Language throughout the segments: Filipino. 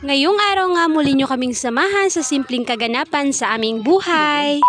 Ngayong araw nga muli nyo kaming samahan sa simpleng kaganapan sa aming buhay.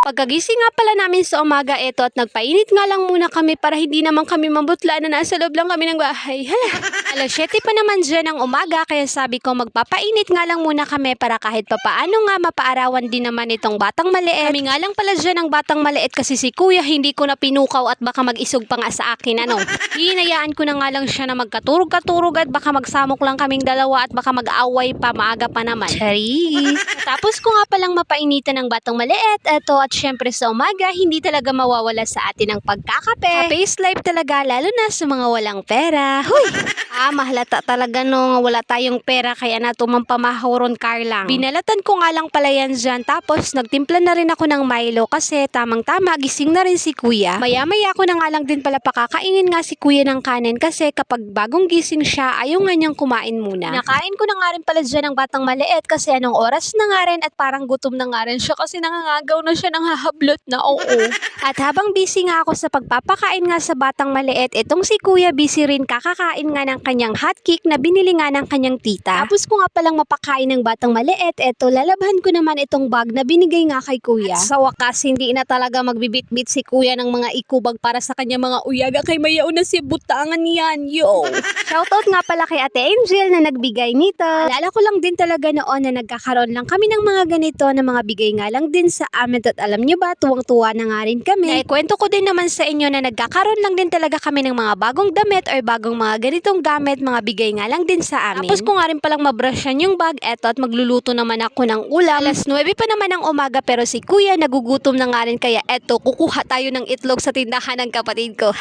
Pagkagising nga pala namin sa umaga eto at nagpainit nga lang muna kami para hindi naman kami mabutla na nasa loob lang kami ng bahay. Hala, alas 7 pa naman dyan ng umaga kaya sabi ko magpapainit nga lang muna kami para kahit papaano nga mapaarawan din naman itong batang maliit. Kami nga lang pala dyan ng batang maliit kasi si kuya hindi ko na pinukaw at baka mag-isog pa nga sa akin ano. Hinayaan ko na nga lang siya na magkaturog-katurog at baka magsamok lang kaming dalawa at baka mag-away pa maaga pa naman. Charis! Tapos ko nga palang mapainitan ng batang maliit eto at syempre sa umaga, hindi talaga mawawala sa atin ang pagkakape. Kape's life talaga, lalo na sa mga walang pera. Huy! Mahalata talaga no, wala tayong pera kaya natumampamahoron Carlang. Binalatan ko nga lang pala yan dyan, tapos nagtimpla na rin ako ng Milo kasi tamang-tama, gising na rin si kuya. Maya-maya ko na nga lang din pala pakakainin nga si kuya ng kanin kasi kapag bagong gising siya, ayaw nga niyang kumain muna. Nakain ko na nga rin pala dyan ng batang maliit kasi anong oras na nga rin at parang gutom na nga rin siya kasi nangangagaw na siya ng hahablot na oo. At habang busy nga ako sa pagpapakain nga sa batang maliit, itong si kuya busy rin kakakain nga ng kanyang hot cake na binili nga ng kanyang tita. Tapos ko nga palang mapakain ng batang maliit, eto lalabhan ko naman itong bag na binigay nga kay kuya. At sa wakas, hindi na talaga magbibit-bit si kuya ng mga ikubag para sa kanya mga uyaga kay mayaw na si butangan yan, yo. Shoutout nga pala kay Ate Angel na nagbigay nito. Alala ko lang din talaga noon na nagkakaroon lang kami ng mga ganito na mga bigay nga lang din sa amin at alam nyo ba, tuwang-tuwa na nga rin kami. Kwento ko din naman sa inyo na nagkakaroon lang din talaga kami ng mga bagong damit or bagong mga ganitong gamit, mga bigay nga lang din sa amin. Tapos ko nga rin palang mabrushan yung bag, eto at magluluto naman ako ng ulam. Alas 9 pa naman ng umaga pero si kuya nagugutom na nga rin kaya eto, kukuha tayo ng itlog sa tindahan ng kapatid ko.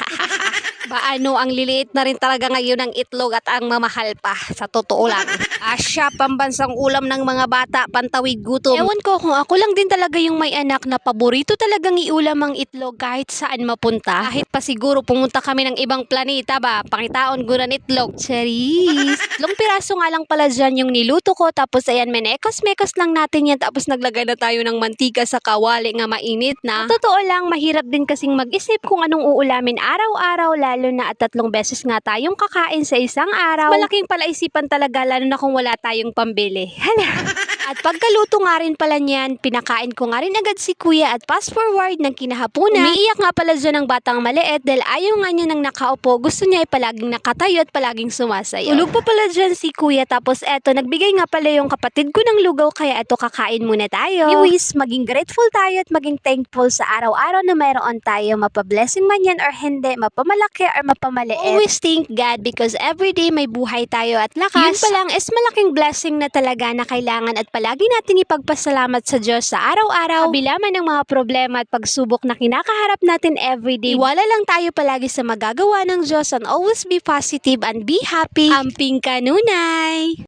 Baano, ang liliit na rin talaga ngayon ng itlog at ang mamahal pa, sa totoo lang. Asya, pambansang ulam ng mga bata, pantawid gutom. Ewan ko kung ako lang din talaga yung may anak na paborito talagang iulam ang itlog kahit saan mapunta. Kahit pa siguro pumunta kami ng ibang planeta ba, pakitaon guran itlog. Charis! Long piraso nga lang pala dyan yung niluto ko, tapos ayan, menekas-mekas lang natin yan, tapos naglagay na tayo ng mantika sa kawali nga mainit na. Sa totoo lang, mahirap din kasing mag-isip kung anong uulamin araw-araw, lalo na at 3 beses nga tayong kakain sa isang araw. Malaking palaisipan talaga lalo na kung wala tayong pambili. Hala! At pagkaluto nga rin pala niyan, pinakain ko nga rin agad si kuya at fast forward ng kinahapunan. Umiiyak nga pala dyan ng batang maliit dahil ayaw nga niya nang nakaupo. Gusto niya ay palaging nakatayo at palaging sumasayaw. Ulog pa pala dyan si kuya, tapos eto, nagbigay nga pala yung kapatid ko ng lugaw kaya eto, kakain muna tayo. Iwis, maging grateful tayo at maging thankful sa araw-araw na mayroon tayo. Mapablessing man yan or hindi, mapamalaki or mapamaliit. Always thank God because everyday may buhay tayo at lakas. Yun pa lang is malaking blessing na talaga na kailangan at palagi natin ipagpasalamat sa Diyos sa araw-araw. Kabila man ng mga problema at pagsubok na kinakaharap natin everyday, iwala lang tayo palagi sa magagawa ng Diyos and always be positive and be happy. Amping kanunay!